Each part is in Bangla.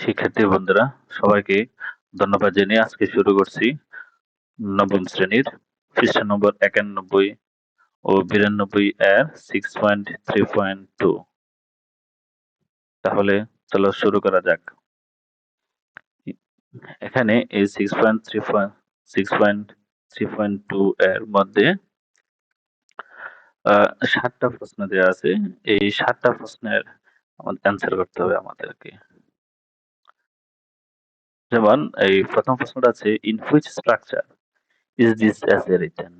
শিক্ষার্থী বন্ধুরা সবাইকে ধন্যবাদ জানিয়ে আজকে শুরু করছি নবম শ্রেণীর পৃষ্ঠা নম্বর 91 ও 92 এর 6.3.2। তাহলে চলো শুরু করা যাক। এখানে এই 6.3.2 এর মধ্যে 7টা প্রশ্ন দেওয়া আছে। এই 7টা প্রশ্নের অ্যান্সার করতে হবে আমাদেরকে। যেমন এই প্রথম প্রশ্নটা আছে, in which structure is this এসে রিটেন?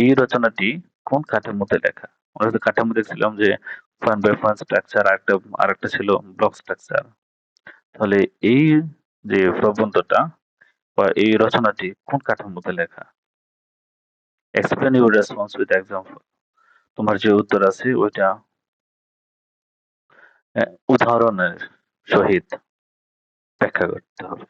এই রচনাটি কোন কাঠামোতে লেখা? আমরা তো কাঠামো দেখছিলাম যে পয়েন্ট বাই পয়েন্ট স্ট্রাকচার, আরেকটা ছিল ব্লক স্ট্রাকচার। তাহলে এই যে প্রবন্ধটা বা এই রচনাটি কোন কাঠামোতে লেখা? Explain your response with example. তোমার যে উত্তর আছে ওইটা উদাহরণের সহিত ব্যাখ্যা করতে হবে।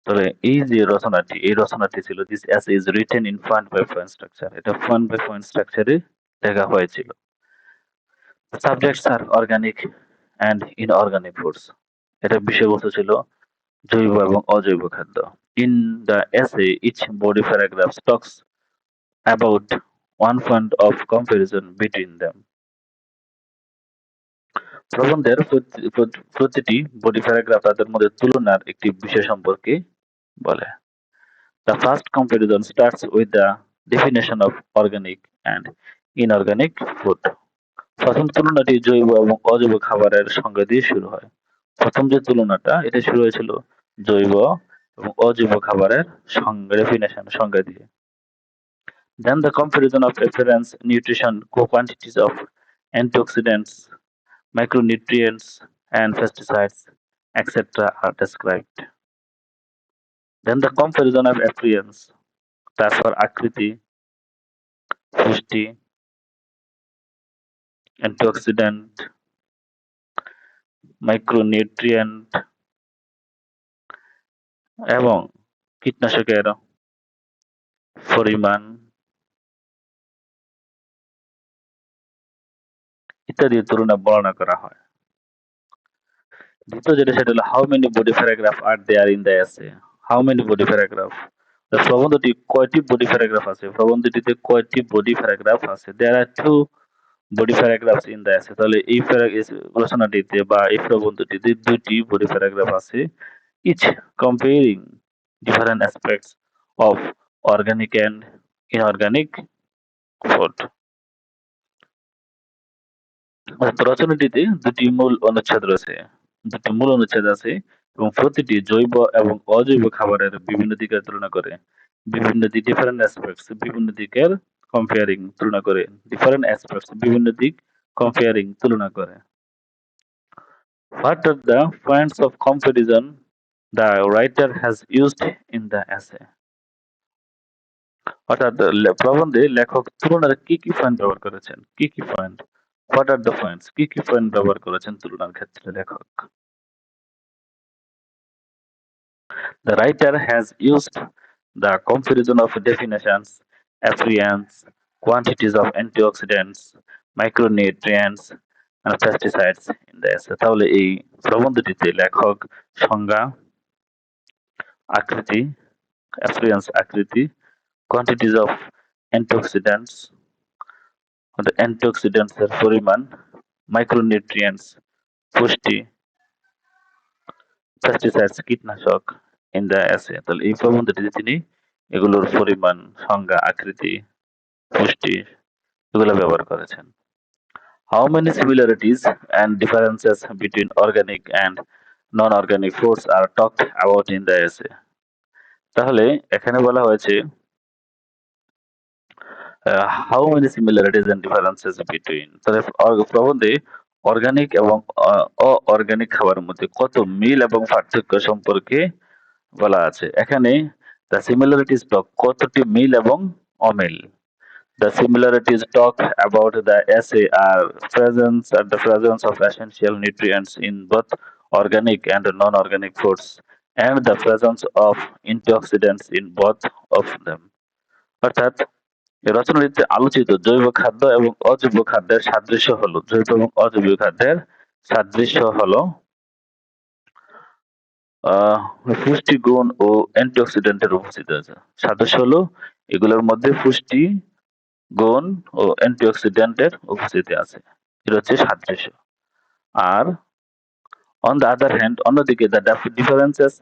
তবে এই যে রচনাটি, এই রচনাটি ছিল this as is written in point by point structure. এটা পয়েন্ট বাই পয়েন্ট স্ট্রাকচারে লেখা হয়েছিল। Subjects are organic and inorganic foods. এটার বিষয়বস্তু ছিল জৈব এবং অজৈব খাদ্য। In the essay each body paragraph talks about one point of comparison between them. প্রবন্ধের প্রতিটি বডি প্যারাগ্রাফ তাদের মধ্যে তুলনার একটি বিষয় সম্পর্কে বলে। The first comparison starts with the definition of organic and inorganic food. প্রথম তুলনাটি জৈব এবং অজৈব খাবারের সংজ্ঞা দিয়ে শুরু হয়। প্রথম যে তুলনাটা এটা শুরু হয়েছিল জৈব এবং অজৈব খাবারের সংজ্ঞা দিয়ে। Then the comparison of reference nutrition quantities of antioxidants, micronutrients and pesticides etc. are described. Then the comparison of appearance, তারপর আকৃতি, পুষ্টি, অ্যান্টিঅক্সিডেন্ট, মাইক্রোনিউট্রিয়েন্ট এবং কীটনাশকের পরিমাণ ইত্যাদি তুলনা বর্ণনা করা হয়। দ্বিতীয় যেটা সেটা হলো how many body paragraph are there in the essay. How many body paragraph, প্রবন্ধটি কয়টি বডি প্যারাগ্রাফ আছে, প্রবন্ধটিতে কয়টি বডি প্যারাগ্রাফ আছে। There are two body paragraphs in the essay. তাহলে এই রচনাটিতে বা এই প্রবন্ধটিতে দুটি বডি প্যারাগ্রাফ আছে। Each comparing different aspects of organic and inorganic food. রচনাটিতে দুটি মূল অনুচ্ছেদ আছে এবং প্রতিটি জৈব এবং অজৈব খাবারের বিভিন্ন দিকের তুলনা করে। ডিফারেন্ট অ্যাসপেক্টস বিভিন্ন দিকের কম্পেয়ারিং তুলনা করে। ডিফারেন্ট অ্যাসপেক্টস বিভিন্ন দিক কম্পেয়ারিং তুলনা করে। What are the points of comparison the writer has used in the essay? অর্থাৎ প্রবন্ধে লেখক তুলনার কি কি পয়েন্ট ব্যবহার করেছেন? কি কি point? What are the points? কি কি পয়েন্ট ব্যবহার করেছেন তুলনার ক্ষেত্রে লেখক? The writer has used the comparison of definitions, appearance, quantities of antioxidants, micronutrients and pesticides in the essay. তাহলে এই প্রবন্ধটিতে লেখক সংজ্ঞা, আকৃতি, appearance আকৃতি, quantities of antioxidants অ্যান্টিঅক্সিডেন্টস এর পরিমাণ, মাইক্রোনিউট্রিয়েন্টস পুষ্টি, পেস্টিসাইডস কীটনাশক ইন দ্য এসে। তাহলে এই প্রবন্ধটিতে তিনি এগুলোর পরিমাণ, সংজ্ঞা, আকৃতি, পুষ্টি এগুলো ব্যবহার করেছেন। How many similarities and differences between organic and non-organic foods are talked about in the essay? তাহলে এখানে বলা হয়েছে how many similarities and differences between. তাহলে প্রবন্ধে অর্গানিক এবং অর্গানিক খাবারের মধ্যে কত মিল এবং পার্থক্য সম্পর্কে বলা আছে। এখানে দ্য সিমিলারিটিজ টক কতটি মিল এবং অমিল। The similarities talk about the essay are the presence of essential nutrients in both organic and non-organic foods and the presence of antioxidants in both of them. অর্থাৎ এই রচনাটিতে আলোচিত জৈব খাদ্য এবং অজৈব খাদ্যের সাদৃশ্য হলো জৈব এবং অজৈব খাদ্যের সাদৃশ্য হলো পুষ্টি গুণ ও অ্যান্টিঅক্সিডেন্টের উপস্থিতি আছে। সাদৃশ্য হলো এগুলোর মধ্যে পুষ্টি গুণ ও অ্যান্টিঅক্সিডেন্টের উপস্থিতি আছে। এটা হচ্ছে সাদৃশ্য। আর on the other hand, অন্যদিকে the differences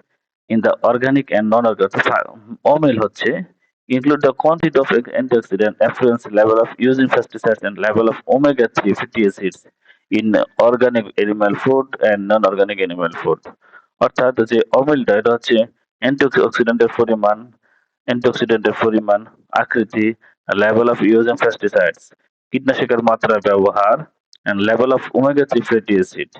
in the organic and non-organic অমিল হচ্ছে include the quantity of antioxidant, affluence, level of using pesticides, and level of omega-3 fatty acids in organic animal food and non-organic animal food. অর্থাৎ যে অমিলটা এটা হচ্ছে অ্যান্টিঅক্সিডেন্টের পরিমাণ, আকৃতি, লেভেল অফ ইউজিং পেস্টিসাইডস, কীটনাশকের মাত্রা ব্যবহার, and level of omega-3 fatty acid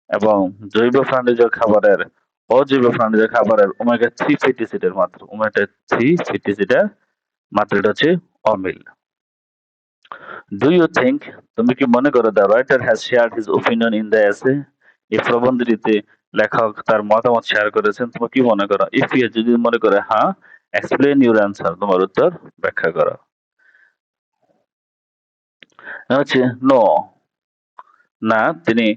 এবং জৈব প্রাণীজ খাবারের অজৈব প্রাণীজ খাবারের ওমেগা-3 ফ্যাটি অ্যাসিডের মাত্রা, ওমেগা-3 ফ্যাটি অ্যাসিডের মাত্রাটা হচ্ছে অমিল। ডু ইউ থিঙ্ক, তুমি কি মনে করো the writer has shared his opinion in the এসে, এই প্রবন্ধটিতে লেখক তার মতামত শেয়ার করেছেন, তুমি কি মনে করো? ইফ ইউ যদি মনে করে হ্যাঁ, এক্সপ্লেইন ইউর অ্যান্সার, তোমার উত্তর ব্যাখ্যা করো। হচ্ছে নো, না, তিনি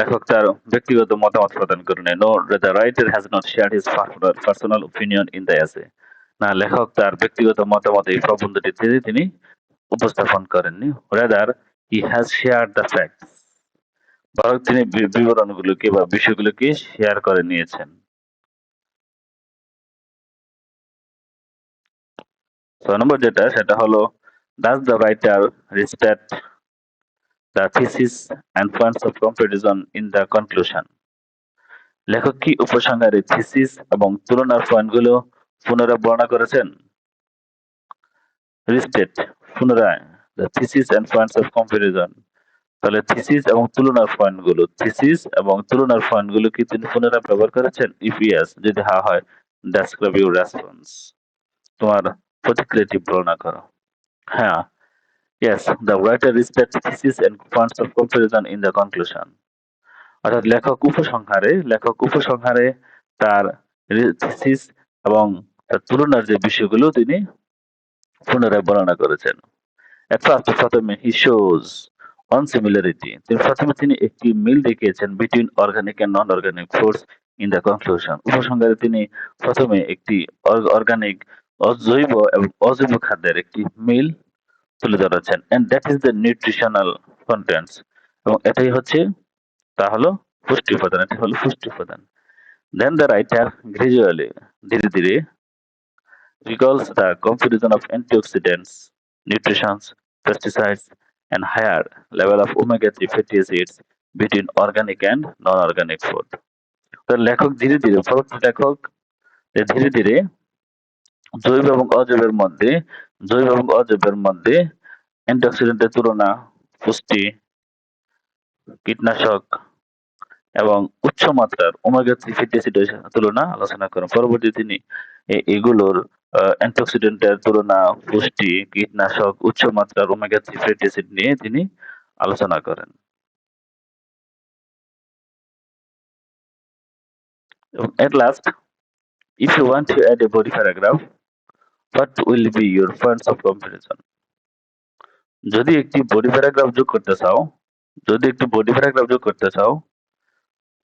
লেখক তার ব্যক্তিগত মতামত প্রদান করেন। No, the writer has not shared his personal opinion in the essay, না, লেখক তার ব্যক্তিগত মতামত এই প্রবন্ধটিতে তিনি উপস্থাপন করেননি। Rather he has shared the facts, বরং তিনি বিবরণগুলোকে বা বিষয়গুলোকে শেয়ার করে নিয়েছেন। ছয় নম্বর যেটা, সেটা হলো does the writer restate the thesis and points of comparison in the conclusion, লেখক কি উপসংহারে থিসিস এবং তুলনার পয়েন্টগুলো পুনরায় বর্ণনা করেছেন? রিস্টেট, পুনরায়, the thesis and points of comparison, তাহলে থিসিস এবং তুলনার পয়েন্টগুলো কি তিনি পুনরায় ব্যবহার করেছেন? ইফ ইয়েস, যদি হ্যাঁ হয়, ডেসক্রাইব ইউর রেসপন্স, তোমার প্রতিক্রিয়াটি বর্ণনা করো। হ্যাঁ, yes, the writer restate thesis and points of comparison in the conclusion, অর্থাৎ লেখক উপসংহারে তার থিসিস এবং তার তুলনার যে বিষয়গুলো তিনি পুনরায় বর্ণনা করেছেন। প্রথমে হি শোজ অন সিমিলারিটি, তিনি একটি মিল দেখিয়েছেন between organic and non organic foods in the conclusion, উপসংহারে তিনি প্রথমে একটি অর্গানিক, অজৈব এবং অজৈব খাদ্যের একটি মিল তুলে ধরেছেন, and that is the nutritional contents, এবং এটাই হচ্ছে, তা হলো পুষ্টি উপাদান। দেন দ্য রাইটার গ্রাজুয়ালি, ধীরে ধীরে, recalls the comparison of antioxidants, nutrients, pesticides, and higher level of omega-3 fatty acids between organic and non-organic food. তো লেখক ধীরে ধীরে জৈব এবং অজৈবের মধ্যে অ্যান্টিঅক্সিডেন্টের তুলনা, পুষ্টি, কীটনাশক এবং উচ্চ মাত্রার ওমেগা-3 ফ্যাটি অ্যাসিডের তুলনা আলোচনা করেন। পরবর্তী তিনি এগুলোর অ্যান্টিঅক্সিডেন্টের তুলনা, পুষ্টি, কীটনাশক, উচ্চ মাত্রার ওমেগা-3 ফ্যাটি অ্যাসিড নিয়ে তিনি আলোচনা করেন। At last, if you want to add a body paragraph, what will be your points of comparison? যদি একটি বডি প্যারাগ্রাফ যোগ করতে চাও,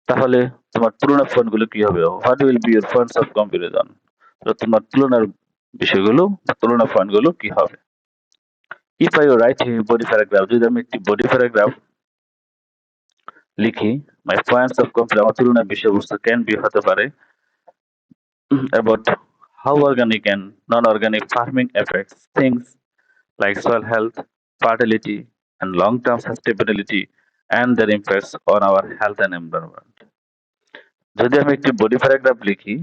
তাহলে তোমার তুলনা পয়েন্টগুলো কি হবে? What will be your points of comparison, তোমার তুলনার বিষয়গুলো, তুলনা পয়েন্টগুলো কি হবে? If I write a body paragraph, যদি আমি একটি বডি প্যারাগ্রাফ লিখি, মাই পয়েন্টস অফ কম্পারিজন, আমার তুলনার বিষয়বস্তু ক্যান বি, হতে পারে, about how organic and non-organic farming affects things like soil health, fertility, and long-term sustainability, and their impacts on our health and environment. যদি আমি একটি বডি প্যারাগ্রাফ লিখি,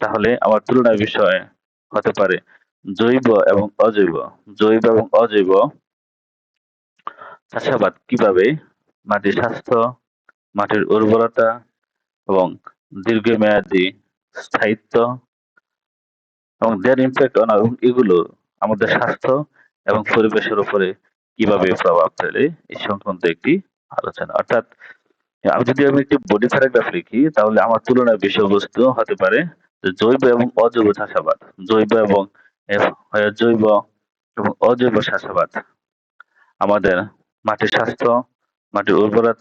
তাহলে আমার তুলনার বিষয় হতে পারে জৈব এবং অজৈব চাষাবাদ কিভাবে মাটির স্বাস্থ্য, মাটির উর্বরতা এবং দীর্ঘমেয়াদী স্থায়িত্ব এবং their impact on এগুলো আমাদের স্বাস্থ্য এবং পরিবেশের উপরে কিভাবে প্রভাব ফেলে, এই সংক্রান্ত একটি আলোচনা। অর্থাৎ যদি আমি একটি বডি প্যারাগ্রাফ লিখি, তাহলে আমার তুলনার বিষয়বস্তু হতে পারে জৈব এবং অজৈব চাষাবাদ, জৈব এবং অজৈব চাষাবাদ আমাদের মাটির স্বাস্থ্য, মাটির উর্বরতা